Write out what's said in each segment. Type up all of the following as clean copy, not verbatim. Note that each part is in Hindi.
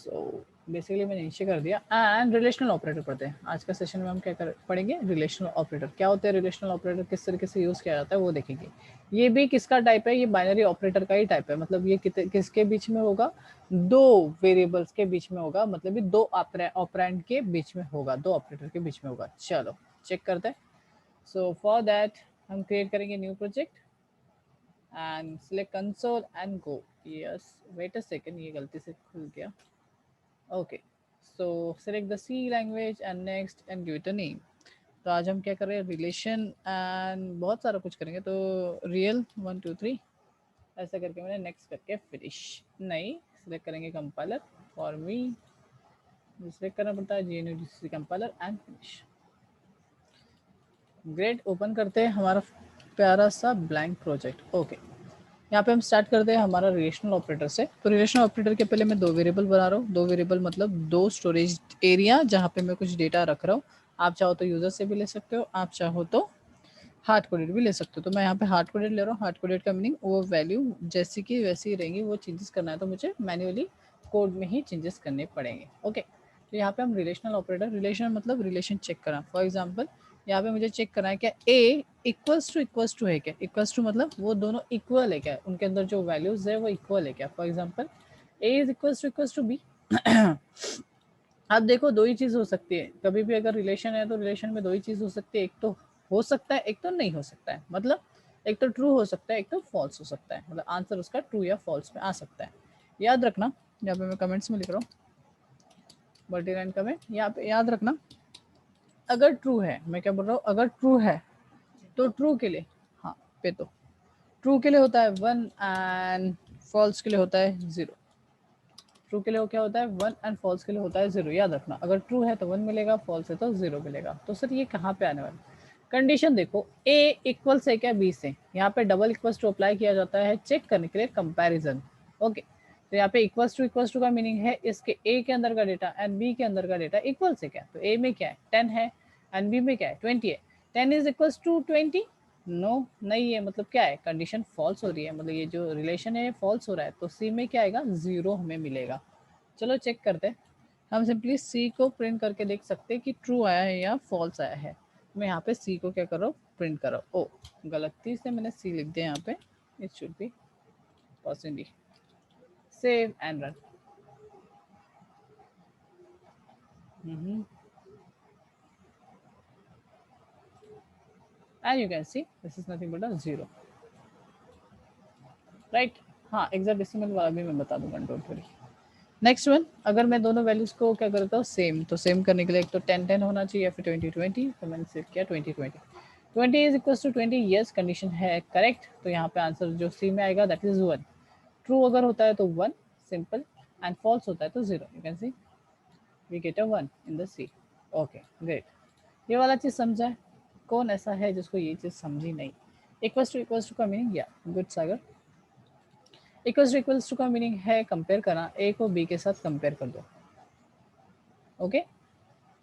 सो बेसिकली मैंने नीचे कर दिया एंड रिलेशनल ऑपरेटर पढ़ते हैं। आज का सेशन में हम क्या पढ़ेंगे, रिलेशनल ऑपरेटर क्या होते हैं, रिलेशनल ऑपरेटर किस तरीके से यूज किया जाता है वो देखेंगे। ये भी किसका टाइप है, ये बाइनरी ऑपरेटर का ही टाइप है। मतलब ये किसके बीच में होगा, दो वेरिएबल्स के बीच में होगा, मतलब ये दो ऑपरेंड के बीच में होगा, दो ऑपरेटर के बीच में होगा। चलो चेक करते हैं। सो फॉर दैट हम क्रिएट करेंगे new project and select console and go. Yes wait a second, ये गलती से खुल गया। Okay so select the C language and next and give it a name. तो आज हम क्या कर रहे हैं, रिलेशन एंड बहुत सारा कुछ करेंगे। तो रियल 1 2 3 ऐसा करके मैंने नेक्स्ट करके फिनिश। नहीं सिलेक्ट करेंगे कंपाइलर फॉर मी, सिलेक्ट करना पड़ता है GNU compiler and finish. Great, open करते हैं हमारा प्यारा सा ब्लैंक प्रोजेक्ट। ओके यहाँ पे हम स्टार्ट करते हैं हमारा रिलेशनल ऑपरेटर से। तो रिलेशनल ऑपरेटर के पहले मैं दो वेरिएबल बना रहा हूँ। दो वेरिएबल मतलब दो स्टोरेज एरिया जहाँ पे मैं कुछ डेटा रख रहा हूँ। आप चाहो तो यूजर से भी ले सकते हो, आप चाहो तो हार्ड कोडेड भी ले सकते हो। तो मैं यहाँ पे हार्ड कोडेड ले रहा हूँ। हार्ड कोडेड का मीनिंग वो वैल्यू जैसी की वैसी ही रहेंगी, वो चेंजेस करना है तो मुझे मैन्युअली कोड में ही चेंजेस करने पड़ेंगे। ओके तो यहाँ पे हम रिलेशनल ऑपरेटर, रिलेशन मतलब रिलेशन चेक करना। फॉर एग्जाम्पल यहाँ पे मुझे चेक करना है क्या ए इक्वल्स टू है क्या, इक्वल्स टू मतलब वो दोनों इक्वल है क्या, उनके अंदर जो वैल्यूज है वो इक्वल है क्या। For example A is equals to B. आप देखो दो ही चीज हो सकती है, कभी भी अगर रिलेशन है तो रिलेशन में दो ही चीज हो सकती है, एक तो हो सकता है एक तो नहीं हो सकता है। मतलब एक तो ट्रू हो सकता है एक तो फॉल्स हो सकता है, मतलब आंसर उसका ट्रू या फॉल्स में आ सकता है। याद रखना, यहाँ पे मैं कमेंट्स में लिख रहा हूँ मल्टीलाइन कमेंट, यहाँ पे याद रखना अगर ट्रू है, मैं क्या बोल रहा हूँ, अगर ट्रू है तो ट्रू के लिए, हाँ पे तो ट्रू के लिए होता है 1 एंड फॉल्स के लिए होता है 0। ट्रू के लिए क्या होता है 1 एंड फॉल्स के लिए होता है 0। याद रखना अगर ट्रू है तो 1 मिलेगा, फॉल्स है तो 0 मिलेगा। तो सर ये कहाँ पे आने वाला, कंडीशन देखो a इक्वल से क्या b से, यहाँ पे डबल इक्वल्स टू अप्लाई किया जाता है चेक करने के लिए कंपैरिजन। ओके तो यहाँ पे इक्वल्स टू का मीनिंग है इसके a के अंदर का डेटा एंड b के अंदर का डेटा इक्वल से क्या, तो a में क्या है 10 है एंड b में क्या है 20 है। 10 इज इक्वल्स टू 20, नो नहीं है, मतलब क्या है कंडीशन फॉल्स हो रही है, मतलब ये जो रिलेशन है फॉल्स हो रहा है। तो सी में क्या आएगा 0 हमें मिलेगा। चलो चेक करते हैं। हम सिंपली सी को प्रिंट करके देख सकते हैं कि ट्रू आया है या फॉल्स आया है। मैं यहाँ पे सी को क्या कर रहा हूँ प्रिंट कर रहा हूँ। ओ गलती से मैंने सी लिख दिया यहाँ पे, it should be possibly save and run. And you can see this is nothing but a 0, right. हाँ एग्जैक्ट डेसिमल वाला भी मैं बता दूंगा, डोंट वरी। नेक्स्ट वन, अगर मैं दोनों वैल्यूज को क्या करता हूँ सेम, तो सेम करने के लिए एक तो 10 10 होना चाहिए या फिर 20 20। तो मैंने सेव किया 20 20। 20 is equal to 20, yes condition है करेक्ट। तो यहाँ पे आंसर जो सी में आएगा दैट इज 1। ट्रू अगर होता है तो 1 सिंपल एंड फॉल्स होता है तो 0। You can see we get a 1 in the C. Okay great, ये वाला चीज समझा है। कौन ऐसा है जिसको ये चीज समझी नहीं। इक्वल्स टू का मीनिंग, या गुड सागर, इक्वल्स टू का मीनिंग है कंपेयर करना, ए को बी के साथ कंपेयर कर दो। ओके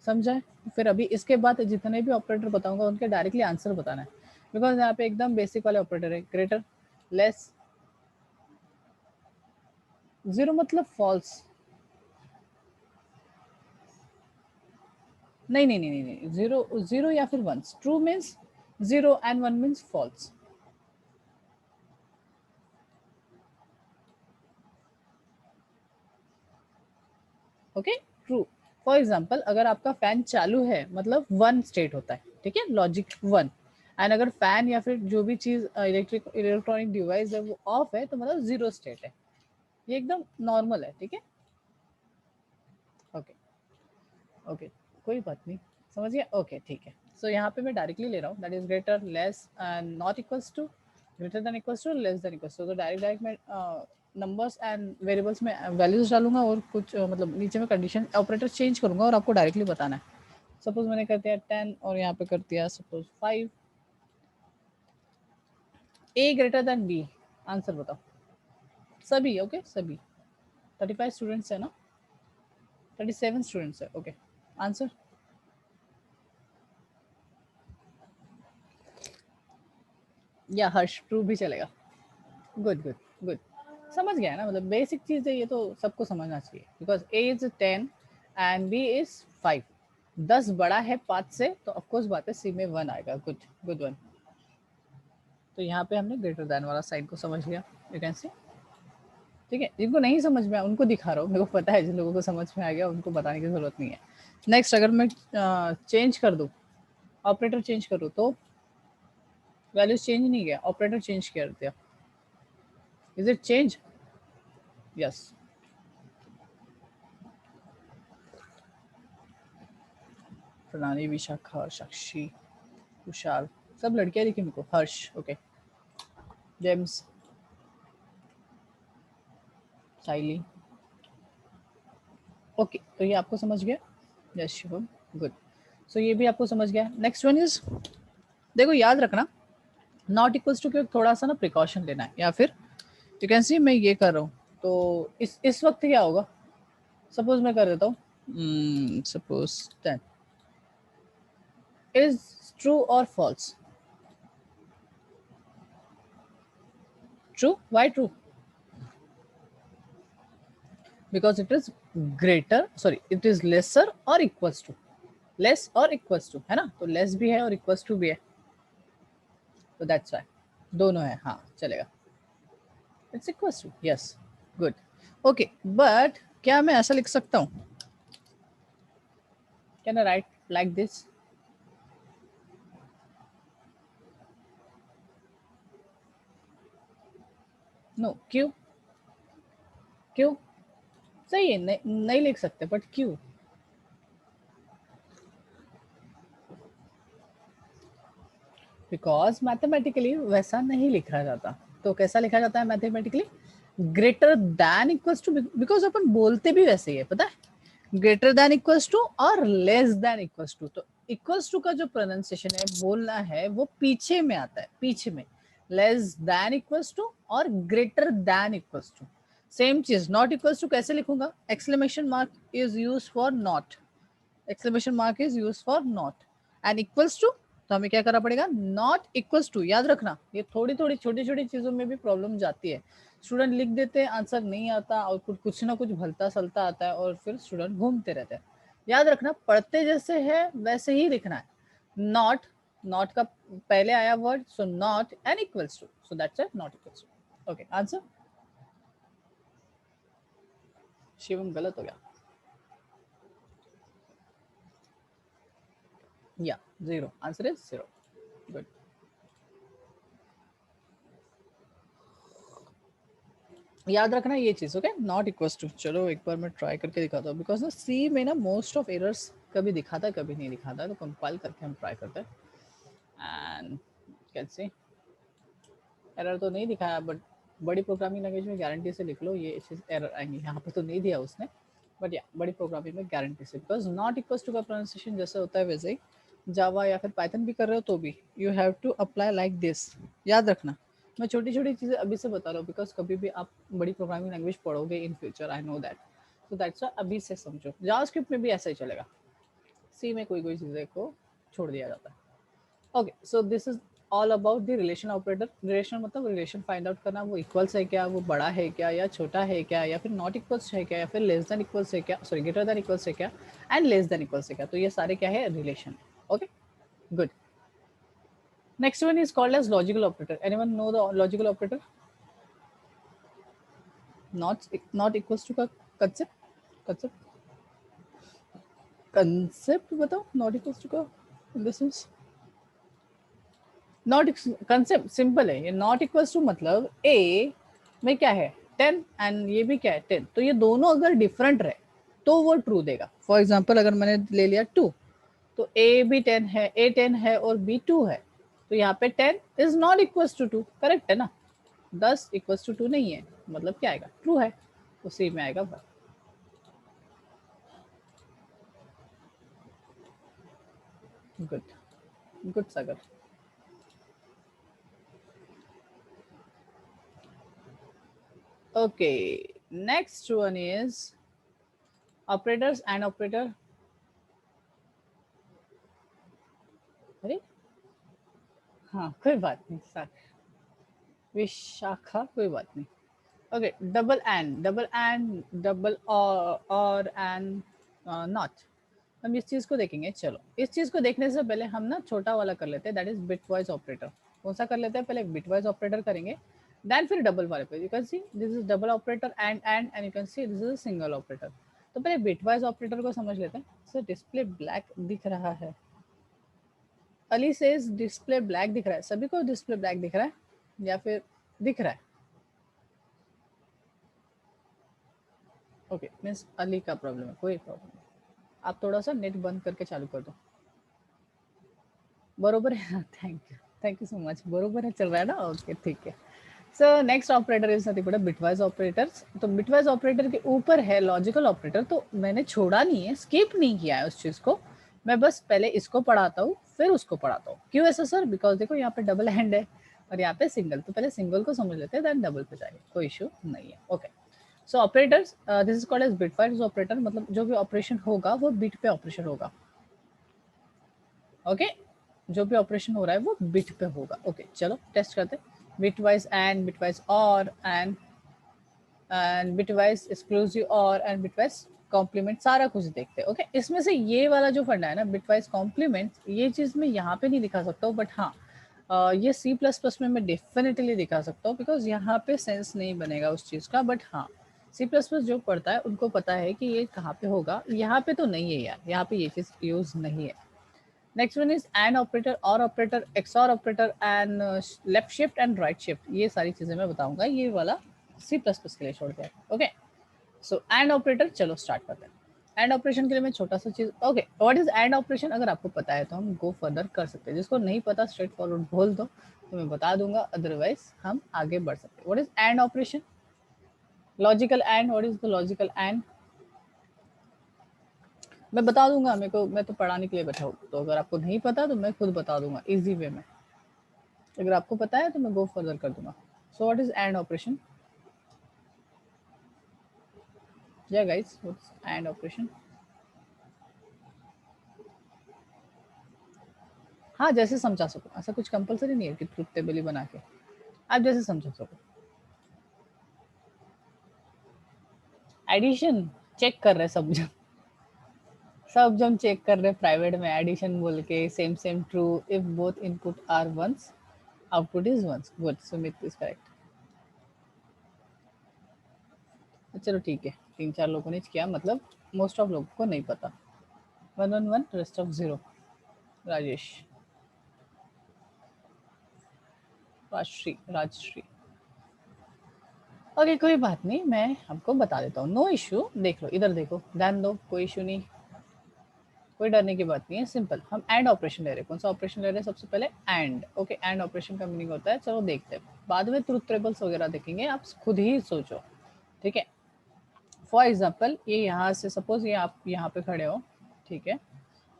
समझा है। फिर अभी इसके बाद जितने भी ऑपरेटर बताऊंगा उनके डायरेक्टली आंसर बताना है, बिकॉज यहाँ पे एकदम बेसिक वाले ऑपरेटर है। ग्रेटर लेस 0 मतलब फॉल्स, नहीं नहीं नहीं नहीं, 0 या फिर 1। True means 0 and 1 means false. Okay true. For example अगर आपका फैन चालू है मतलब 1 स्टेट होता है, ठीक है, लॉजिक 1। एंड अगर फैन या फिर जो भी चीज इलेक्ट्रॉनिक डिवाइस है वो ऑफ है तो मतलब 0 स्टेट है। ये एकदम नॉर्मल है, ठीक है। ओके ओके कोई बात नहीं, समझ गया। ओके ठीक है। सो यहाँ पे मैं डायरेक्टली ले रहा हूँ that is greater less and not equals to, greater than equals to, less than equals to. तो डायरेक्ट मैं नंबर्स एंड वेरिएबल्स में वैल्यूज डालूंगा और कुछ मतलब नीचे में कंडीशन ऑपरेटर चेंज करूंगा और आपको डायरेक्टली बताना है। सपोज मैंने कर दिया 10 और यहाँ पे कर दिया सपोज 5। ए ग्रेटर देन बी, आंसर बताओ सभी। ओके सभी 35 स्टूडेंट्स है ना, 37 स्टूडेंट्स है। ओके आंसर या हर्ष ट्रू भी चलेगा। Good good good. समझ गया ना, मतलब बेसिक चीज है ये तो सबको समझना चाहिए, because A is 10 and B is 5, 10 बड़ा है 5 से, तो ऑफकोर्स बात है सी में 1 आएगा। Good, good one. तो यहाँ पे हमने ग्रेटर देन वाला साइन को समझ लिया, यू कैन सी। ठीक है, जिनको नहीं समझ में आया उनको दिखा रहा हूँ, मेरे को पता है जिन लोगों को समझ में आ गया उनको बताने की जरूरत नहीं है। नेक्स्ट, अगर मैं चेंज कर दूँ, ऑपरेटर चेंज करूँ, तो वैल्यूज चेंज नहीं किया, ऑपरेटर चेंज कर दिया। Is it change? यस। प्रणाली, विशाखा, साक्षी, कुशाल, सब लड़कियां दिखी मेरे को। हर्ष, ओके, जेम्स, साइली, ओके, तो ये आपको समझ गया। Yes Shivam, good. सो ये भी आपको समझ गया। नेक्स्ट वन इज, देखो याद रखना, नॉट इक्वल्स टू के थोड़ा सा ना प्रिकॉशन लेना है, या फिर यू कैन सी मैं ये कर रहा हूँ, तो इस वक्त क्या होगा, सपोज मैं कर देता हूँ, सपोज 10 इज ट्रू और false. True, why true? Because it is greater, sorry it is lesser और इक्वल्स टू, लेस और इक्वल्स टू है ना, तो लेस भी है और इक्वल्स टू भी है, तो दैट्स व्हाई दोनों है। हाँ चलेगा, it's equals to, yes, good, okay. But क्या मैं ऐसा लिख सकता हूँ, can I write like this? No, क्यों? क्यों? सही है, नहीं लिख सकते, बट क्यों? बिकॉज मैथमेटिकली वैसा नहीं लिखा जाता। तो कैसा लिखा जाता है mathematically? Greater than equals to, because अपन बोलते भी वैसे ही है, पता है, ग्रेटर दैन इक्वल्स टू और लेस दैन इक्वल्स टू। तो इक्वल्स टू का जो प्रोनाउंसिएशन है, बोलना है, वो पीछे में आता है, पीछे में। लेस दैन इक्वल्स टू और greater than equals to same चीज। नॉट इक्वल्स टू कैसे लिखूंगा? Exclamation mark is use for not, exclamation mark is use for not, and equals to, तो हमें क्या करना पड़ेगा? Not equals to. याद रखना, ये थोड़ी थोड़ी छोटी छोटी चीजों में भी प्रॉब्लम जाती है। स्टूडेंट लिख देते हैं, आंसर नहीं आता, और कुछ ना कुछ भलता सलता आता है, और फिर स्टूडेंट घूमते रहते हैं। याद रखना, पढ़ते जैसे है वैसे ही लिखना है। नॉट, नॉट का पहले आया word, so not and equals to, so that's it, not equals to. Okay, answer Shivam गलत हो गया, या zero, answer is zero. Good. याद रखना ये चीज, ओके, नॉट इक्वल्स टू। चलो एक बार मैं ट्राई करके दिखाता हूँ, बिकॉज ना सी में ना मोस्ट ऑफ एरर्स कभी दिखाता है कभी नहीं दिखाता है, तो कंपाइल करके हम ट्राई करते हैं। एंड कैन सी, एरर तो नहीं दिखाया, बट बड़ी प्रोग्रामिंग लैंग्वेज में गारंटी से लिख लो ये चीज़ एरर आएंगी। यहाँ पे तो नहीं दिया उसने, बट या बड़ी प्रोग्रामिंग में गारंटी से, बिकॉज नॉट इक्वल्स टू का प्रोनाउंसिएशन जैसे होता है वैसे ही जावा या फिर पाइथन भी कर रहे हो तो भी you have to apply like this. याद रखना, मैं छोटी छोटी चीज़ें अभी से बता रहा हूँ, बिकॉज कभी भी आप बड़ी प्रोग्रामिंग लैंग्वेज पढ़ोगे in future, I know that, तो दैट्स अभी से समझो। जावास्क्रिप्ट में भी ऐसा ही चलेगा, सी में कोई कोई चीज़ें को छोड़ दिया जाता है। Okay, so this is all about the relation operator. Relation मतलब रिलेशन फाइंड आउट करना, वो इक्वल्स है क्या, वो बड़ा है क्या, या छोटा है क्या, या फिर नॉट इक्वल्स है क्या, या फिर लेस देन इक्वल्स है क्या, सॉरी ग्रेटर देन इक्वल्स है क्या, एंड लेस देन इक्वल्स है क्या। तो ये सारे क्या है? Relation. Okay, good. Next one is called as logical operator. Anyone know the logical operator? Not equals to का कंसेप्ट, कंसेप्ट, कंसेप्ट बताओ, नॉट इक्वल्स टू का this is not, concept simple है। ये नॉट इक्वल्स टू मतलब ए में क्या है 10 एंड ये भी क्या है 10, तो ये दोनों अगर डिफरेंट रहे तो वो ट्रू देगा। फॉर एग्जांपल अगर मैंने ले लिया 2, तो ए भी 10 है, ए 10 है और बी 2 है, तो यहाँ पे 10 is not equals to 2, correct है ना? 10 इक्वल्स टू 2 नहीं है, मतलब क्या आएगा? ट्रू है, तो सी में आएगा 1। Good, good Sagar. Okay, next one is operators and operator. अरे हाँ, कोई बात नहीं सर, विशाखा, कोई बात नहीं। ओके, डबल एंड, डबल और एंड नॉट। हम इस चीज को देखेंगे। चलो, इस चीज को देखने से पहले हम ना छोटा वाला कर लेते हैं, दैट इज बिटवाइज ऑपरेटर। कौन सा कर लेते हैं? पहले बिटवाइज ऑपरेटर करेंगे, देन फिर डबल वाले पे। You can see this is double operator and you can see this is single operator. तो पहले बिटवाइज ऑपरेटर को समझ लेते हैं। सर डिस्प्ले ब्लैक दिख रहा है, अली सेज डिस्प्ले ब्लैक दिख रहा है। सभी को डिस्प्ले ब्लैक दिख रहा है या फिर दिख रहा है? ओके, मीन्स अली का प्रॉब्लम है, कोई प्रॉब्लम नहीं। आप थोड़ा सा नेट बंद करके चालू कर दो। बरोबर है? Thank you so much. बरोबर है, चल रहा है ना? ओके, ठीक है। So next operator is nothing but bitwise operators. तो बिटवाइज ऑपरेटर के ऊपर है लॉजिकल ऑपरेटर। तो मैंने छोड़ा नहीं है, स्किप नहीं किया है उस चीज को। मैं बस पहले इसको पढ़ाता हूँ फिर उसको पढ़ाता हूँ। क्यों ऐसा सर? बिकॉज देखो यहाँ पे डबल हैंड है और यहाँ पे सिंगल, तो पहले सिंगल को समझ लेते हैं, देन डबल पे जाएंगे, कोई इशू नहीं है। Okay, so operators, this is called as bitwise operator. मतलब जो भी ऑपरेशन होगा वो बिट पे ऑपरेशन होगा। ओके, जो भी ऑपरेशन हो रहा है वो बिट पे होगा। ओके, चलो टेस्ट करते हैं। बिटवाइज एंड, बिटवाइज और एंड बिटवाइज एक्सक्लूसिव और एंड बिटवाइज कॉम्प्लीमेंट, सारा कुछ देखते हैं। ओके, इसमें से ये वाला जो फंडा है ना, बिटवाइज कॉम्प्लीमेंट, ये चीज मैं यहाँ पे नहीं दिखा सकता हूँ, बट हाँ ये C++ में मैं डेफिनेटली दिखा सकता हूँ, बिकॉज यहाँ पे सेंस नहीं बनेगा उस चीज का। बट हाँ, C++ जो पढ़ता है उनको पता है कि ये कहाँ पे होगा। यहाँ पे तो नहीं है यार, यहाँ पे ये चीज यूज नहीं है। Next one is AND operator, और operator, XOR operator and left shift and right shift. ये सारी चीजें मैं बताऊंगा, ये वाला C++ के लिए छोड़ दिया। ओके, सो एंड ऑपरेटर, चलो स्टार्ट करते हैं। एंड ऑपरेशन के लिए मैं छोटा सा चीज, okay, what is and operation? अगर आपको पता है तो हम गो फर्दर कर सकते हैं, जिसको नहीं पता स्ट्रेट फॉरवर्ड बोल दो तो मैं बता दूंगा, अदरवाइज हम आगे बढ़ सकते हैं। What is and operation? Logical and. What is the logical and? मैं बता दूंगा, मेरे को, मैं तो पढ़ाने के लिए बैठा हूँ, तो अगर आपको नहीं पता तो मैं खुद बता दूंगा इजी वे में। अगर आपको पता है तो मैं गो फर्दर कर दूंगा। So what is and operation? या गाइस, व्हाट्स एंड ऑपरेशन? हाँ, जैसे समझा सको, ऐसा कुछ कंपलसरी नहीं है कि ट्रुथ टेबल ही बना के, आप जैसे समझा सको। एडिशन चेक कर रहे सब जन, सब जन चेक कर रहे प्राइवेट में एडिशन बोल के, same same true if both input are ones, output is ones. Good, Sumit is correct. चलो ठीक है, 3-4 लोगों ने किया, मतलब मोस्ट ऑफ लोगों को नहीं पता। 1 1 1, rest of 0। Rajesh, Rajshree, Rajshree. Okay, कोई बात नहीं, मैं आपको बता देता हूँ, नो इशू। देख लो, इधर देखो, ध्यान दो, कोई इशू नहीं, कोई डरने की बात नहीं है। सिंपल, हम एंड ऑपरेशन ले रहे हैं। कौन सा ऑपरेशन ले रहे हैं? सबसे पहले एंड। ओके, एंड ऑपरेशन का मीनिंग होता है, चलो देखते हैं, बाद में ट्रुथ टेबल्स वगैरह देखेंगे, आप खुद ही सोचो, ठीक है। फॉर एग्जाम्पल, ये यहाँ से सपोज, ये आप यहाँ पे खड़े हो, ठीक है,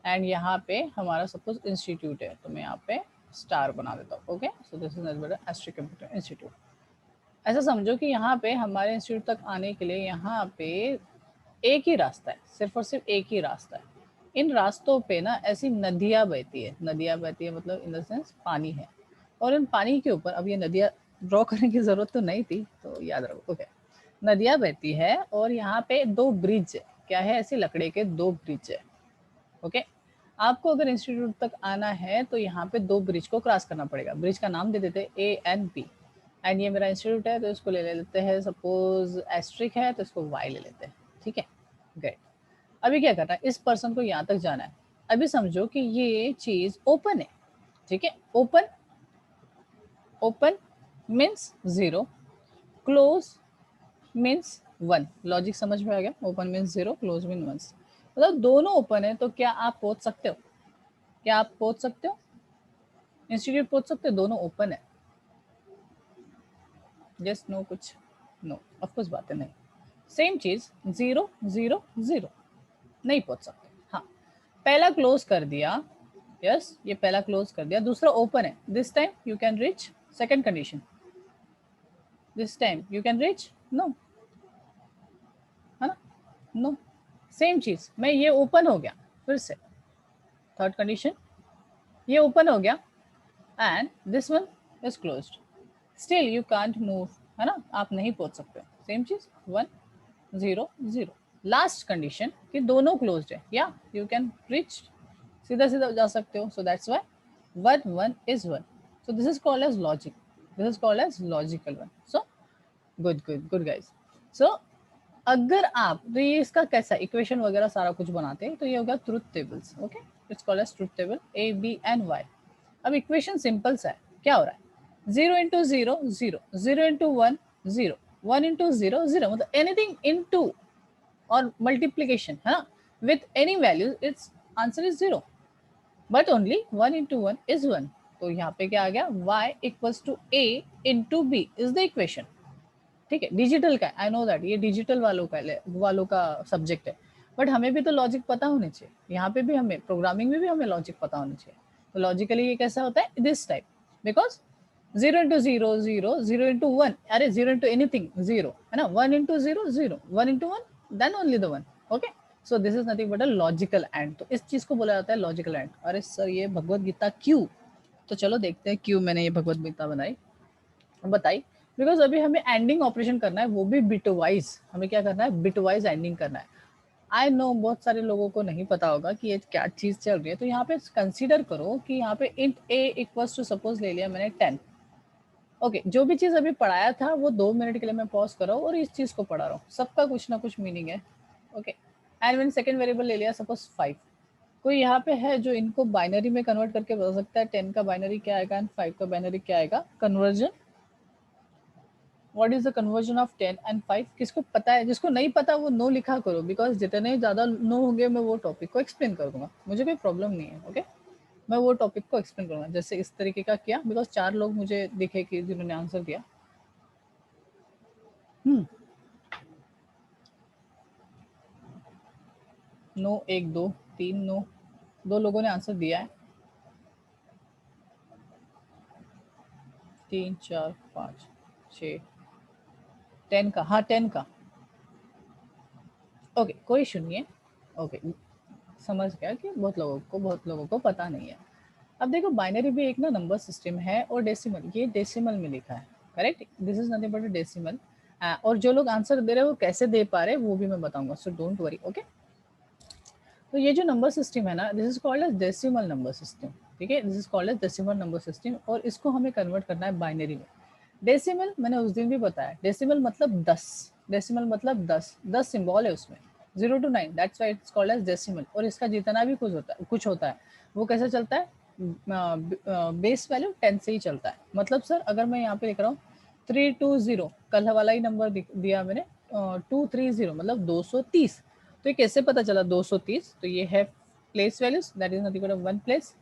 एंड यहाँ पे हमारा सपोज इंस्टीट्यूट है, तो मैं यहाँ पे स्टार बना देता हूँ। Okay, so this is asterisk computer institute. ऐसा समझो कि यहाँ पे हमारे इंस्टीट्यूट तक आने के लिए यहाँ पे एक ही रास्ता है, सिर्फ और सिर्फ एक ही रास्ता है। इन रास्तों पे ना ऐसी नदियाँ बहती है, नदियाँ बहती है मतलब इन द सेंस पानी है। और इन पानी के ऊपर, अब ये नदियाँ ड्रॉ करने की जरूरत तो नहीं थी, तो याद रखो। ओके, नदियाँ बहती है और यहाँ पे 2 ब्रिज है। क्या है? ऐसे लकड़े के 2 ब्रिज है। ओके, आपको अगर इंस्टीट्यूट तक आना है तो यहाँ पे 2 ब्रिज को क्रॉस करना पड़ेगा। ब्रिज का नाम दे देते A एंड B। एंड ये मेरा इंस्टीट्यूट है तो इसको ले लेते हैं, सपोज एस्ट्रिक है तो इसको Y ले लेते हैं, ठीक है। ग्रेट, अभी क्या करना है, इस पर्सन को यहाँ तक जाना है। अभी समझो कि ये चीज ओपन है, ठीक है। Open, open means 0, close means 1। Logic समझ में आ गया? Open means 0, close mean 1। मतलब दोनों ओपन है, तो क्या आप पहुंच सकते हो? क्या आप पहुंच सकते हो? इंस्टीट्यूट पहुंच सकते हो? दोनों ओपन है। जस्ट नो कुछ? नो, ऑफकोर्स बात है नहीं। सेम चीज 0 0 0, नहीं पहुंच सकते। हाँ, पहला क्लोज कर दिया, यस, ये पहला क्लोज कर दिया, दूसरा ओपन है। This time you can reach second condition, this time you can reach no, है ना? नो, सेम चीज, मैं ये ओपन हो गया, फिर से थर्ड कंडीशन, ये ओपन हो गया and this one is closed, still you can't move है ना, आप नहीं पहुंच सकते। सेम चीज 1 0 0, लास्ट कंडीशन कि दोनों क्लोज्ड है, या यू कैन रीच, सीधा सीधा जा सकते हो। So that's why 1 1 is 1। So this is called as logic, this is called as logical one. So good good good guys. So अगर आप तो ये इसका कैसा इक्वेशन वगैरह सारा कुछ बनाते हैं तो ये होगा truth tables. Okay, it's called as truth table A B and Y. अब इक्वेशन सिंपल सा है, क्या हो रहा है, 0 इंटू 0 0, 0 इंटू 1 0, 1 इंटू 0 0, मतलब एनीथिंग इंटू और मल्टीप्लीकेशन है ना with any value, it's answer is 0, but only 1 into 1 is 1। तो यहाँ पे क्या आ गया, y equals to a into B is the equation. ठीक है, डिजिटल का, आई नो दैट ये डिजिटल वालों का सब्जेक्ट है, बट हमें भी तो लॉजिक पता होने चाहिए। यहाँ पे भी हमें प्रोग्रामिंग में भी हमें लॉजिक पता होना चाहिए। तो लॉजिकली ये कैसा होता है, this type, because 0 into 0 0, 0 into 1, अरे 0 इंटू एनीथिंग 0 है ना, 1 into 0 0, 1 into 1 then only the 1। Okay, so this is nothing but a logical and. तो इस चीज को बोला जाता है लॉजिकल एंड। अरे सर ये भगवत गीता क्यों, तो चलो देखते हैं क्यों मैंने ये भगवत गीता बताई। बिकॉज अभी हमें एंडिंग ऑपरेशन करना है, वो भी बिट वाइज। हमें क्या करना है, बिट वाइज एंडिंग करना है। आई नो बहुत सारे लोगों को नहीं पता होगा कि ये क्या चीज चल रही है। तो यहाँ पे कंसीडर करो कि यहाँ पे int a equals to, suppose ले लिया मैंने 10। ओके, जो भी चीज अभी पढ़ाया था वो 2 मिनट के लिए मैं पॉज कर रहा हूँ और इस चीज को पढ़ा रहा हूँ, सबका कुछ ना कुछ मीनिंग है। ओके, एंड मैंने सेकंड वेरिएबल ले लिया सपोज 5। कोई यहाँ पे है जो इनको बाइनरी में कन्वर्ट करके बता सकता है 10 का बाइनरी क्या आएगा एंड 5 का बाइनरी क्या आएगा, conversion, what is the conversion of 10 and 5? किसको पता है? जिसको नहीं पता वो नो लिखा करो, बिकॉज जितने ज्यादा नो होंगे मैं वो टॉपिक को एक्सप्लेन कर दूंगा, मुझे कोई प्रॉब्लम नहीं है। ओके, मैं वो टॉपिक को एक्सप्लेन करूंगा जैसे इस तरीके का किया, बिकॉज 4 लोग मुझे दिखे कि जिन्होंने आंसर दिया। नो 1 2 3, नो 2 लोगों ने आंसर दिया है, 3 4 5 6, 10 का, हाँ 10 का। ओके, कोई इशू नहीं है। ओके, समझ गया कि बहुत लोगों को पता नहीं है। अब देखो बाइनरी भी एक ना नंबर सिस्टम है, और डेसिमल, ये डेसिमल में लिखा है, correct, this is nothing but decimal. और जो लोग आंसर दे रहे हैं वो कैसे दे पा रहे हैं वो भी मैं बताऊंगा, सो डोंट वरी। ओके, तो ये जो नंबर सिस्टम है ना, this is called as decimal number system. ठीक है, this is called as decimal number system, और इसको हमें कन्वर्ट करना है बाइनरी में। डेसिमल मैंने उस दिन भी बताया, डेसिमल मतलब 10, डेसिमल मतलब 10 सिंबल है उसमें, 0 to 9, that's why it's called as decimal. और इसका जितना भी कुछ होता है वो कैसे चलता है, बेस वैल्यू 10 से ही चलता है। मतलब सर अगर मैं यहाँ पे लिख रहा हूँ 320, कल वाला ही नंबर दिया मैंने, 230 मतलब 230, तो ये कैसे पता चला 230? तो ये है place values, that is nothing but 1 place,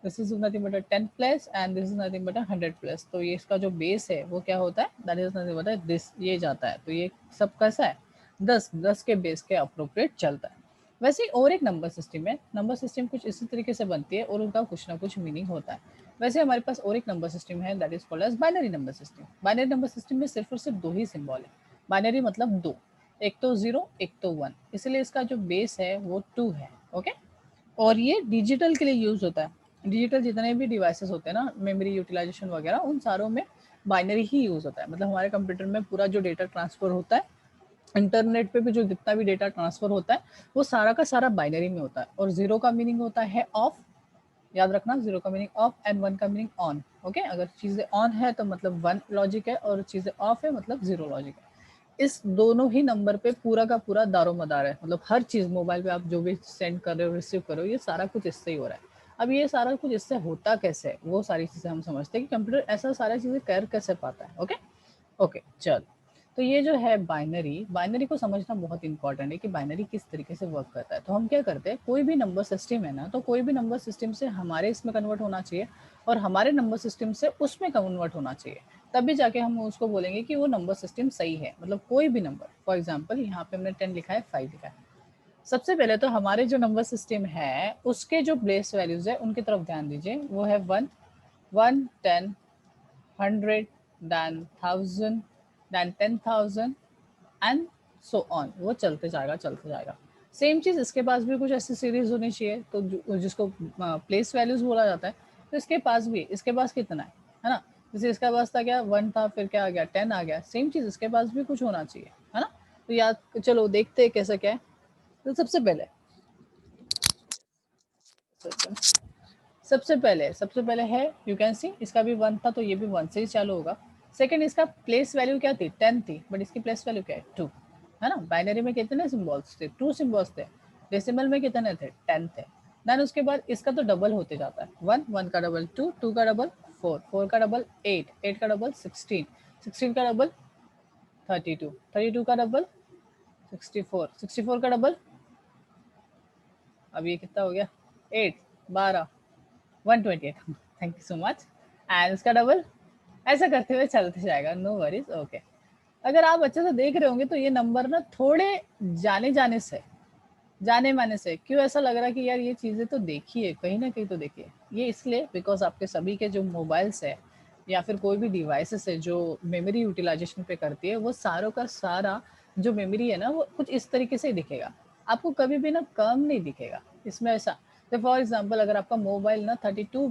this is nothing but 10 place, and this is nothing but 100 place. तो ये इसका जो बेस है वो क्या होता है, that is nothing but this, ये जाता है। तो ये सब कैसा है, 10 के बेस के अप्रोप्रिएट चलता है। वैसे ही और एक नंबर सिस्टम है, नंबर सिस्टम कुछ इसी तरीके से बनती है और उनका कुछ ना कुछ मीनिंग होता है। वैसे हमारे पास और एक नंबर सिस्टम है, that is called as binary number system. Binary number system में सिर्फ और सिर्फ 2 ही सिंबल है, बाइनरी मतलब 2, एक तो 0 एक तो 1, इसलिए इसका जो बेस है वो 2 है। ओके, और ये डिजिटल के लिए यूज होता है। डिजिटल जितने भी डिवाइसेस होते हैं ना, मेमोरी यूटिलाइजेशन वगैरह, उन सारों में बाइनरी ही यूज होता है। मतलब हमारे कंप्यूटर में पूरा जो डेटा ट्रांसफर होता है, इंटरनेट पे भी जो जितना भी डेटा ट्रांसफर होता है वो सारा का सारा बाइनरी में होता है। और 0 का मीनिंग होता है ऑफ, याद रखना, 0 का मीनिंग ऑफ एंड 1 का मीनिंग ऑन। ओके, अगर चीजें ऑन है तो मतलब 1 लॉजिक है, और चीजें ऑफ है मतलब 0 लॉजिक है। इस दोनों ही नंबर पे पूरा का पूरा दारोमदार है। मतलब हर चीज मोबाइल पे आप जो भी सेंड कर रहे हो, रिसीव कर रहे हो, ये सारा कुछ इससे ही हो रहा है। अब ये सारा कुछ इससे होता कैसे है, वो सारी चीजें हम समझते हैं कि कंप्यूटर ऐसा सारी चीजें कर कैसे पाता है। ओके ओके, चल। तो ये जो है बाइनरी, बाइनरी को समझना बहुत इंपॉर्टेंट है कि बाइनरी किस तरीके से वर्क करता है। तो हम क्या करते हैं, कोई भी नंबर सिस्टम है ना, तो कोई भी नंबर सिस्टम से हमारे इसमें कन्वर्ट होना चाहिए, और हमारे नंबर सिस्टम से उसमें कन्वर्ट होना चाहिए, तभी जाके हम उसको बोलेंगे कि वो नंबर सिस्टम सही है। मतलब कोई भी नंबर, फॉर एग्जाम्पल यहाँ पे हमने 10 लिखा है, 5 लिखा है, सबसे पहले तो हमारे जो नंबर सिस्टम है उसके जो प्लेस वैल्यूज है उनकी तरफ ध्यान दीजिए। वो है 1 1 10 100 then 1000 then 10,000 and so on, वो चलते जाएगा। सेम चीज इसके पास भी कुछ ऐसी सीरीज होनी चाहिए, तो जिसको प्लेस वैल्यूज बोला जाता है। तो इसके पास भी, इसके पास कितना है ना, जैसे इसका पास था क्या 1 था, फिर क्या आ गया 10 आ गया, सेम चीज इसके पास भी कुछ होना चाहिए, है ना। तो याद चलो देखते हैं कैसा क्या है। तो सबसे पहले है यू कैन सी इसका भी 1 था तो ये भी 1 से ही चालू होगा। सेकंड इसका प्लेस वैल्यू क्या थी 10 थी, बट इसकी प्लेस वैल्यू क्या है 2, है ना। बाइनरी में कितने सिंबल्स थे 2 सिंबल्स थे, डेसिमल में कितने थे 10 थे। देन उसके बाद इसका तो डबल होते जाता है 1 1 का डबल 2 2 का डबल 4 4 का डबल 8 8 का डबल 16 16 का डबल 32 32 का डबल 64 64 का डबल, अब ये कितना हो गया 8 12 128 thank you so much. And उसका डबल, ऐसा करते हुए चलते जाएगा, नो वरीज ओके। अगर आप अच्छे से देख रहे होंगे तो ये नंबर ना थोड़े जाने माने से क्यों ऐसा लग रहा है कि यार ये चीज़ें तो देखी है कहीं ना कहीं, तो देखिए ये इसलिए बिकॉज आपके सभी के जो मोबाइल्स है या फिर कोई भी डिवाइसेस है जो मेमोरी यूटिलाइजेशन पे करती है, वो सारों का सारा जो मेमोरी है ना वो कुछ इस तरीके से ही दिखेगा, आपको कभी भी ना कम नहीं दिखेगा इसमें ऐसा। तो फॉर एग्जाम्पल अगर आपका मोबाइल ना 32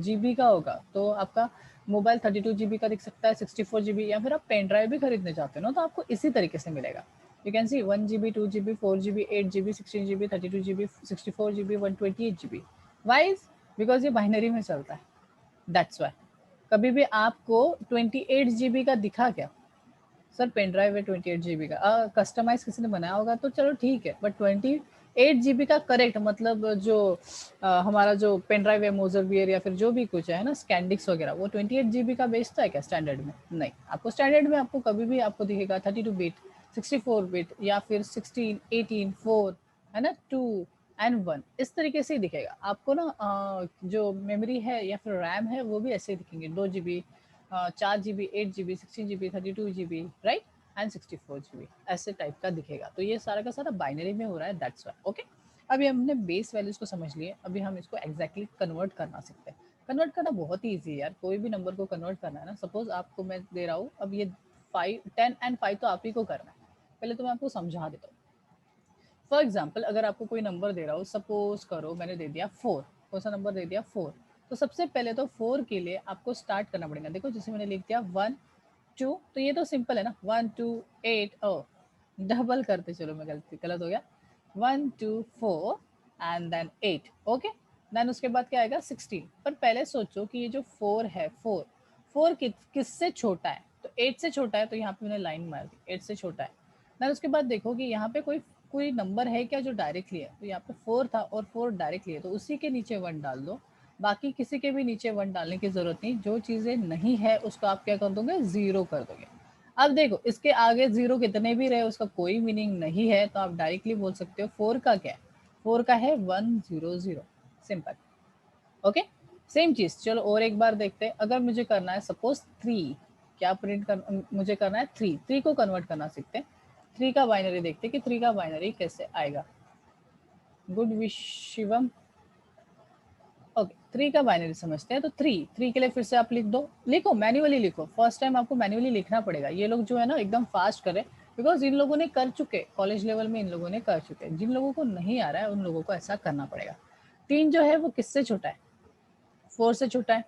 GB का होगा तो आपका मोबाइल 32 GB का दिख सकता है, 64 GB, या फिर आप पेन ड्राइव भी खरीदने चाहते हो ना तो आपको इसी तरीके से मिलेगा। You can see 1 GB, 2 GB, 4 GB, 8 GB, 16 GB, 32 GB, 64 GB, 128 GB. Why is? Because ये बाइनरी में चलता है, that's why। कभी भी आपको 28 GB का दिखा क्या सर, पेन ड्राइव है 28 GB का, कस्टमाइज किसी ने बनाया होगा तो चलो ठीक है, बट 28 GB का करेक्ट मतलब जो हमारा जो पेन ड्राइव है मोजरवियर या फिर जो भी कुछ है ना स्कैंडिक्स वगैरह, वो 28 GB का बेचता है क्या स्टैंडर्ड में? नहीं, आपको स्टैंडर्ड में आपको कभी भी आपको दिखेगा 32 बिट, 64 बिट, या फिर 16 18 4, है ना 2 एंड 1, इस तरीके से ही दिखेगा आपको ना। जो मेमोरी है या फिर रैम है वो भी ऐसे ही दिखेंगे, 2 GB, 4 GB, 8 GB, 16 GB, 32 GB, right, and 64 GB, ऐसे टाइप का दिखेगा। तो ये सारा का सारा बाइनरी में हो रहा है, दैट्स व्हाई ओके। अभी हमने बेस वैल्यूज को समझ लिए, अभी हम इसको एग्जैक्टली कन्वर्ट करना सीखते हैं। कन्वर्ट करना बहुत ही ईजी है यार, कोई भी नंबर को कन्वर्ट करना है ना, सपोज आपको मैं दे रहा हूँ, अब ये 5 10 एंड 5 तो आप ही को करना है, पहले तो मैं आपको समझा देता हूँ। फॉर एग्जाम्पल अगर आपको कोई नंबर दे रहा हो, सपोज करो मैंने दे दिया 4, कौन सा नंबर दे दिया 4, तो सबसे पहले तो 4 के लिए आपको स्टार्ट करना पड़ेगा। देखो जैसे मैंने लिख दिया 1 2, तो ये तो सिंपल है ना 1 2 8, ओ डबल करते चलो, मैं गलत हो गया, 1 2 4 एंड देन 8 ओके। देन उसके बाद क्या आएगा 16, पर पहले सोचो कि ये जो 4 है 4 किससे छोटा है, तो 8 से छोटा है, तो यहाँ पे मैंने लाइन मार दी 8 से छोटा है। देन उसके बाद देखो कि यहाँ पे कोई कोई नंबर है क्या जो डायरेक्टली है, तो यहाँ पे 4 था और 4 डायरेक्टली है, तो उसी के नीचे 1 डाल दो, बाकी किसी के भी नीचे 1 डालने की जरूरत नहीं, जो चीजें नहीं है उसको आप क्या कर दोगे 0 कर दोगे। अब देखो इसके आगे 0 कितने भी रहे उसका कोई मीनिंग नहीं है, तो आप डायरेक्टली बोल सकते हो 4 का क्या है, 4 का है 100, सिंपल ओके। सेम चीज चलो और एक बार देखते हैं, अगर मुझे करना है सपोज 3, क्या प्रिंट कर मुझे करना है 3, 3 को कन्वर्ट करना सीखते हैं। 3 का बाइनरी देखते हैं कि 3 का बाइनरी कैसे आएगा। गुड विश शिवम, ओके 3 का बाइनरी समझते हैं। तो 3 के लिए फिर से आप लिखो मैन्युअली लिखो, फर्स्ट टाइम आपको मैन्युअली लिखना पड़ेगा। ये लोग जो है ना एकदम फास्ट करें, बिकॉज इन लोगों ने कर चुके, कॉलेज लेवल में इन लोगों ने कर चुके, जिन लोगों को नहीं आ रहा है उन लोगों को ऐसा करना पड़ेगा। 3 जो है वो किससे छोटा है, 4 से छोटा है।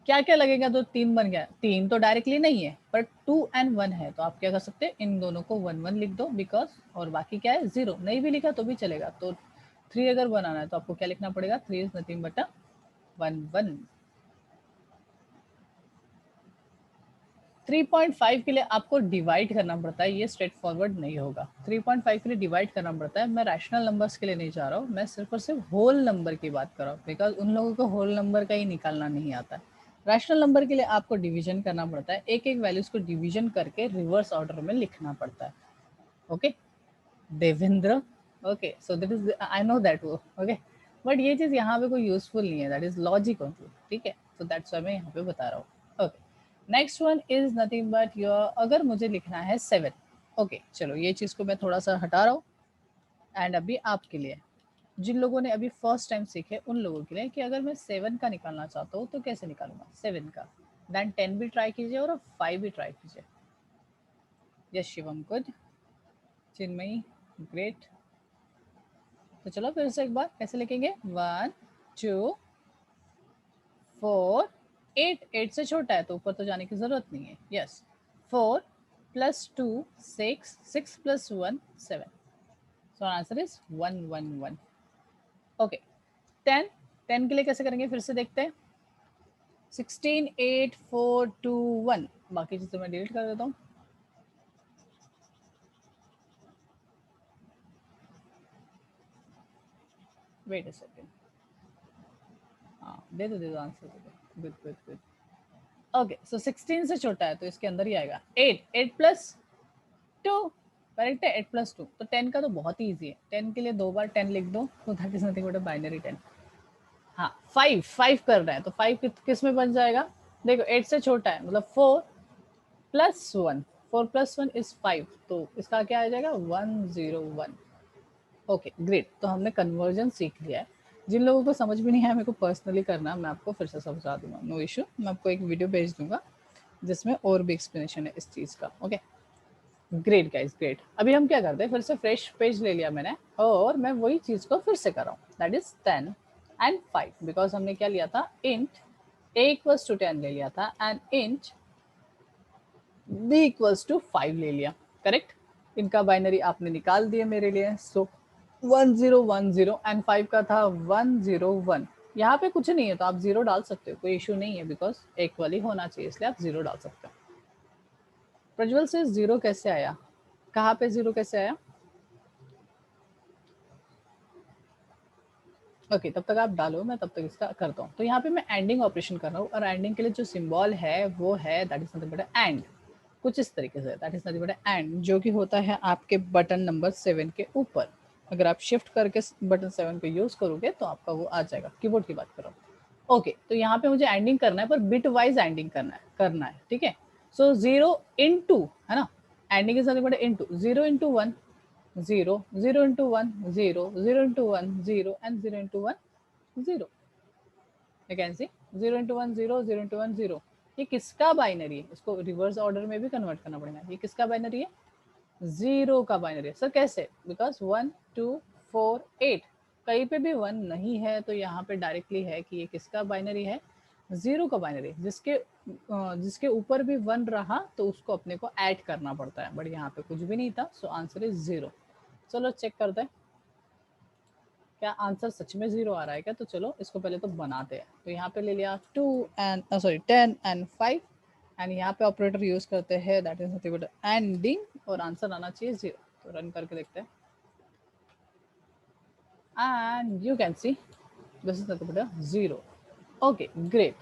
क्या क्या लगेगा तो 3 बन गया, 3 तो डायरेक्टली नहीं है पर 2 एंड 1 है, तो आप क्या कर सकते हैं इन दोनों को 1 1 लिख दो बिकॉज, और बाकी क्या है 0, नहीं भी लिखा तो भी चलेगा। तो 3 अगर बनाना है तो आपको क्या लिखना पड़ेगा, 3 इज नथिंग बट 1 1। 3.5 के लिए आपको डिवाइड करना पड़ता है, ये स्ट्रेट फॉरवर्ड नहीं होगा। 3.5 के लिए डिवाइड करना पड़ता है, मैं रैशनल नंबर्स के लिए नहीं जा रहा हूँ, मैं सिर्फ और सिर्फ होल नंबर की बात कर रहा हूँ, बिकॉज उन लोगों को होल नंबर का ही निकालना नहीं आता है। रैशनल नंबर के लिए आपको डिवीजन करना पड़ता है, एक एक वैल्यूज को डिवीजन करके रिवर्स ऑर्डर में लिखना पड़ता है okay. Devendra, okay so that is I know that वो ओके, बट ये चीज यहाँ पे कोई यूजफुल नहीं है, दैट इज लॉजिक ओनली, ठीक है। सो दैट्स व्हाई मैं यहाँ पे बता रहा हूँ okay. Next one is nothing but your, अगर मुझे लिखना है 7 ओके, चलो ये चीज को मैं थोड़ा सा हटा रहा हूँ। एंड अभी आपके लिए जिन लोगों ने अभी फर्स्ट टाइम सीखे उन लोगों के लिए कि अगर मैं 7 का निकालना चाहता हूँ तो कैसे निकालूंगा 7 का, देन 10 भी ट्राई कीजिए और 5 भी ट्राई कीजिए। Yes Shivam good, Chinmayi great. तो चलो फिर से एक बार कैसे लिखेंगे 1 2 4 8 8 से छोटा है तो ऊपर तो जाने की जरूरत नहीं है. Yes. 4 plus 2 6 6 plus 1 7. So our answer is 111. Okay. 10 10 के लिए कैसे करेंगे फिर से देखते हैं. 16 8 4 2 1. बाकी चीजें मैं डिलीट कर देता हूँ. Wait a second. हाँ दे दो आंसर दे दो. Good good good. Okay so 16 से छोटा है तो इसके अंदर ही आएगा. 8 8 प्लस 2. करेक्ट है. 8 प्लस 2 तो 10 का तो बहुत ही ईजी है. 10 के लिए 2 बार 10 लिख दो तो that is nothing but a binary 10. हाँ 5 5 कर रहा है तो 5 किस में बन जाएगा. देखो 8 से छोटा है मतलब 4 प्लस 1. 4 प्लस 1 इज 5 तो इसका क्या आ जाएगा 101. Okay great. तो हमने कन्वर्जन सीख लिया है. जिन लोगों को समझ में नहीं आया मेरे को पर्सनली करना, मैं आपको फिर से समझा दूंगा. No issue. मैं आपको एक वीडियो भेज दूंगा जिसमें और भी एक्सप्लेनेशन है इस चीज़ का. Okay great guys great. अभी हम क्या करते हैं फिर से फ्रेश पेज ले लिया मैंने और मैं वही चीज़ को फिर से कर रहा हूँ. दैट इज 10 एंड 5 बिकॉज हमने क्या लिया था इंट a इक्वल्स टू 10 ले लिया था and int b equals to 5 ले लिया. करेक्ट. इनका बाइनरी आपने निकाल दिया मेरे लिए. सो 1010 एंड 5 का था 101. यहाँ पे कुछ नहीं है तो आप जीरो डाल सकते हो, कोई इशू नहीं है बिकॉज इक्वली होना चाहिए इसलिए आप जीरो डाल सकते हो. प्रज्वल से जीरो कैसे आया. कहाँ पे जीरो कैसे आया. ओके तब तक आप डालो मैं तब तक इसका करता हूँ. तो यहाँ पे मैं एंडिंग ऑपरेशन कर रहा हूँ और एंडिंग के लिए जो सिंबल है वो है that is nothing but and. कुछ इस तरीके say that is nothing but and जो कि होता है आपके बटन नंबर 7 के ऊपर. अगर आप शिफ्ट करके बटन 7 को यूज करोगे तो आपका वो आ जाएगा. कीबोर्ड की बात करो. ओके तो यहाँ पे मुझे एंडिंग करना है पर बिट वाइज एंडिंग करना है. ठीक है. सो 0 into है ना. Ending is nothing but into 0 into 1 0 0 into 1 0 0 into 1 0 and 0 into 1 0. you can see 0 into 1 0 0 into 1 0. ये किसका बाइनरी है. इसको रिवर्स ऑर्डर में भी कन्वर्ट करना पड़ेगा. ये किसका बाइनरी है. जीरो का बाइनरी है. सर कैसे. बिकॉज 1 2 4 8 कहीं पे भी 1 नहीं है तो यहाँ पे डायरेक्टली है कि ये किसका बाइनरी है. जीरो का बाइनरी. जिसके ऊपर भी 1 रहा तो उसको अपने को ऐड करना पड़ता है बट यहाँ पे कुछ भी नहीं था. So answer is 0. चलो चेक करते हैं क्या आंसर सच में 0 आ रहा है क्या. तो चलो इसको पहले तो बनाते हैं. तो यहाँ पे ले लिया 2 एंड 10 एंड 5 एंड यहाँ पे ऑपरेटर यूज करते हैं that is nothing but ending और आंसर आना चाहिए 0. तो रन करके देखते हैं and you can see this is nothing but 0. Okay great.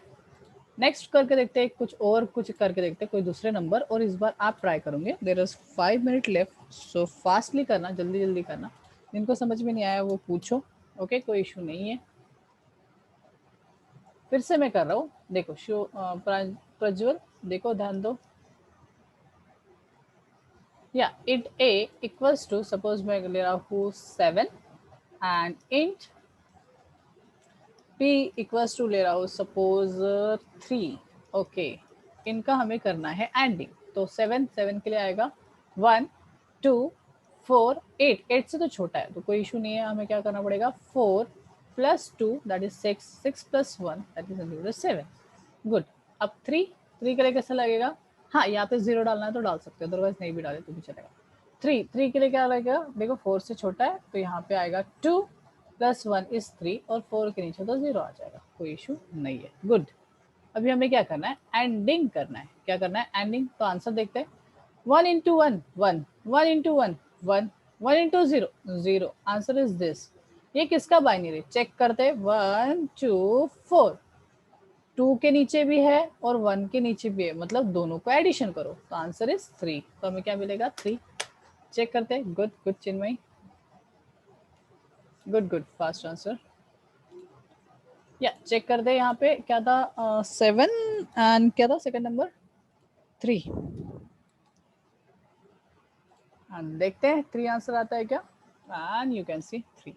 Next करके देखते हैं कुछ करके देखते हैं कोई दूसरे नंबर और इस बार आप ट्राई करोगे. There is 5 minute left so fastly करना, जल्दी जल्दी करना. जिनको समझ में नहीं आया वो पूछो. ओके कोई इशू नहीं है. फिर से मैं कर रहा हूँ. देखो शो प्रज्वल देखो ध्यान दो. या int a equals to suppose मैं ले रहा हूँ 7 and int p equals to ले रहा हूँ सपोज 3. ओके इनका हमें करना है एंडिंग. तो 7 7 के लिए आएगा 1 2 4 8 8 से तो छोटा है तो कोई इशू नहीं है. हमें क्या करना पड़ेगा 4 plus 2 that is 6 6 plus 1 that is 7. Good. अब 3 3 के लिए कैसा लगेगा. हाँ यहाँ पे 0 डालना है तो डाल सकते हो अदरवाइज नहीं भी डाले तो भी चलेगा. 3 के लिए क्या लगेगा. देखो 4 से छोटा है तो यहाँ पे आएगा 2 प्लस 1 इज 3 और 4 के नीचे तो 0 आ जाएगा. कोई इशू नहीं है. गुड. अभी हमें क्या करना है एंडिंग करना है. क्या करना है एंडिंग. तो आंसर देखते हैं 1 into 1 1 1 into 1 1 1 into 0 0. Answer is this. ये किसका बाइनरी चेक करते. 1 2 4 2 के नीचे भी है और 1 के नीचे भी है मतलब दोनों को एडिशन करो तो आंसर इज 3. तो हमें क्या मिलेगा 3. चेक करते हैं. Good good Chinmayi. Good good fast answer. या चेक करते हैं यहाँ पे क्या था 7 एंड क्या था सेकंड नंबर 3. देखते हैं 3 आंसर आता है क्या. And you can C 3.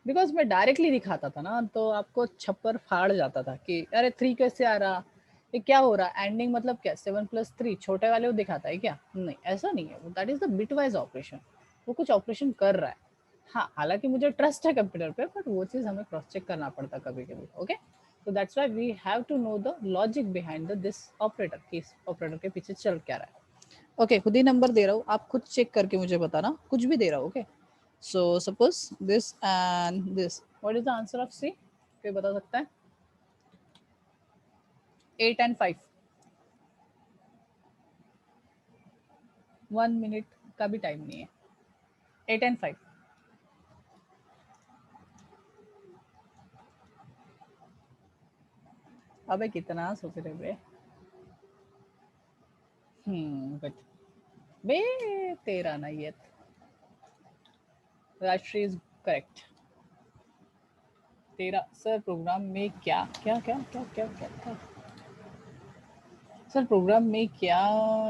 Because मैं डायरेक्टली दिखाता था ना तो आपको छप्पर फाड़ जाता था कि अरे 3 कैसे आ रहा, ये क्या हो रहा. एंडिंग मतलब क्या 7 + 3 छोटे वाले को दिखाता है क्या. नहीं ऐसा नहीं है. That is the bit wise operation. वो कुछ ऑपरेशन कर रहा है. हाँ हालांकि मुझे ट्रस्ट है कंप्यूटर पे बट वो चीज़ हमें क्रॉस चेक करना पड़ता कभी कभी. ओके तो that's why we have to know the logic behind the this operator कि इस ऑपरेटर के पीछे चल क्या रहा है। ओके, खुद ही नंबर दे रहा हूँ, आप खुद चेक करके मुझे बताना, कुछ भी दे रहा हूँ। Okay, so suppose this and this, what is the answer of C? कोई बता सकता है? 8 and 5, 1 मिनट का भी टाइम नहीं है। 8 and 5, अबे कितना सोच रहे बे। गुड बे, तेरा नहीं है। Rajshri is correct. तेरा सर प्रोग्राम में क्या क्या क्या क्या क्या क्या क्या सर प्रोग्राम में क्या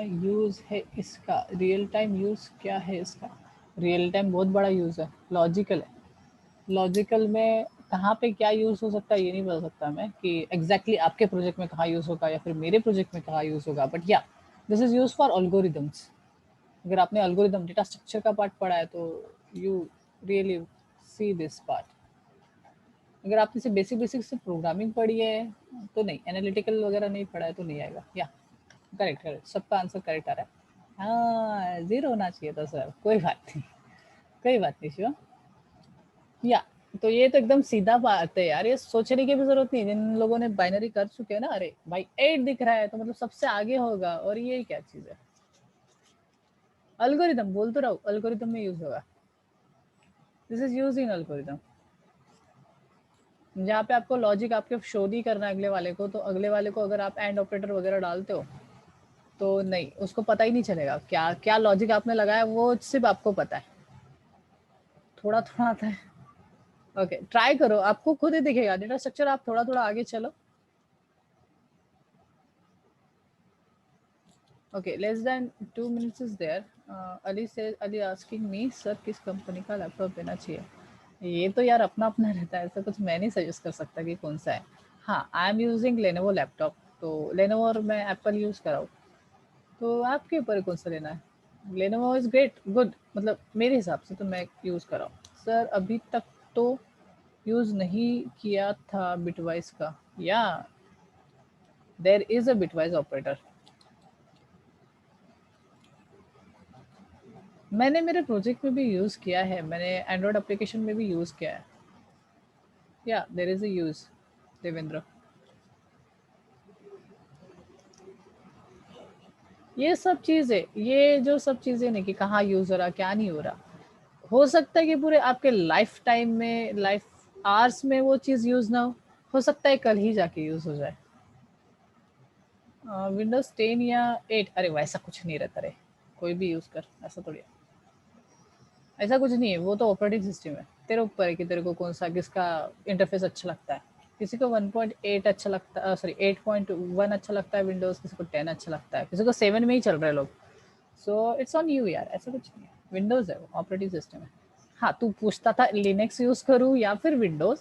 यूज है इसका? रियल टाइम यूज क्या है इसका? रियल टाइम बहुत बड़ा यूज है, लॉजिकल है। लॉजिकल में कहाँ पे क्या यूज हो सकता है ये नहीं बता सकता मैं कि एग्जैक्टली आपके प्रोजेक्ट में कहाँ यूज होगा या फिर मेरे प्रोजेक्ट में कहाँ यूज होगा, बट या this is use for algorithms. अगर आपने अल्गोरिदम डेटा स्ट्रक्चर का पार्ट पढ़ा है तो you really see this part. अगर आपने सिर्फ बेसिक बेसिक से प्रोग्रामिंग पढ़ी है तो नहीं, एनालिटिकल वगैरह नहीं पढ़ा है तो नहीं आएगा। या करेक्ट करेक्ट, सबका आंसर करेक्ट आ रहा है। हाँ, जीरो होना चाहिए था सर, कोई बात नहीं, कोई बात नहीं शिवा। या तो ये तो एकदम सीधा बात है यार, ये सोचने की भी जरूरत नहीं। जिन लोगों ने बाइनरी कर चुके हैं ना, अरे भाई 8 दिख रहा है तो मतलब सबसे आगे होगा, और ये क्या चीज है? अल्गोरिदम बोल तो रहा हूँ, अल्गोरिदम में यूज होगा। This is use in algorithm, जहाँ पे आपको लॉजिक आपके शो नहीं करना है अगले वाले को, तो अगले वाले को अगर आप एंड ऑपरेटर वगैरह डालते हो तो नहीं, उसको पता ही नहीं चलेगा क्या क्या लॉजिक आपने लगाया, वो सिर्फ आपको पता है, थोड़ा थोड़ा आता है। ओके, ट्राई करो, आपको खुद ही दिखेगा डेटा स्ट्रक्चर। आप थोड़ा थोड़ा आगे चलो। Okay, less than 2 minutes is there. Ali से अली आस्किंग मी सर किस कंपनी का लैपटॉप लेना चाहिए? ये तो यार अपना अपना रहता है, ऐसा कुछ मैं नहीं सजेस्ट कर सकता कि कौन सा है। हाँ, I am using Lenovo laptop, तो लेनोवो और मैं एप्पल यूज कर रहा हूँ, तो आपके ऊपर है कौन सा लेना है। लेनोवो इज ग्रेट, गुड, मतलब मेरे हिसाब से तो मैं यूज कर रहा हूँ। सर अभी तक तो यूज नहीं किया था बिटवाइस का। या there is a bitwise operator, मैंने मेरे प्रोजेक्ट में भी यूज किया है, मैंने एंड्रॉयड एप्लीकेशन में भी यूज किया है। या there is a use, Devendra. ये सब चीजें, ये जो सब चीजें नहीं कि कहाँ यूज हो रहा क्या नहीं हो रहा, हो सकता है कि पूरे आपके लाइफ टाइम में, लाइफ आवर्स में वो चीज यूज ना हो सकता है कल ही जाके यूज हो जाए। विंडोज 10 या 8, अरे वैसा कुछ नहीं रहता रे, कोई भी यूज कर, ऐसा थोड़ी है। ऐसा कुछ नहीं है, वो तो ऑपरेटिंग सिस्टम है, तेरे ऊपर है कि तेरे को कौन सा किसका इंटरफेस अच्छा लगता है। किसी को 1.8 अच्छा लगता है, सॉरी 8.1 अच्छा लगता है विंडोज, किसी को 10 अच्छा लगता है, किसी को 7 में ही चल रहे हैं लोग। सो इट्स ऑन यू यार, ऐसा कुछ नहीं है, विंडोज है वो, ऑपरेटिंग सिस्टम है। हाँ, तू पूछता था लिनक्स यूज करूँ या फिर विंडोज,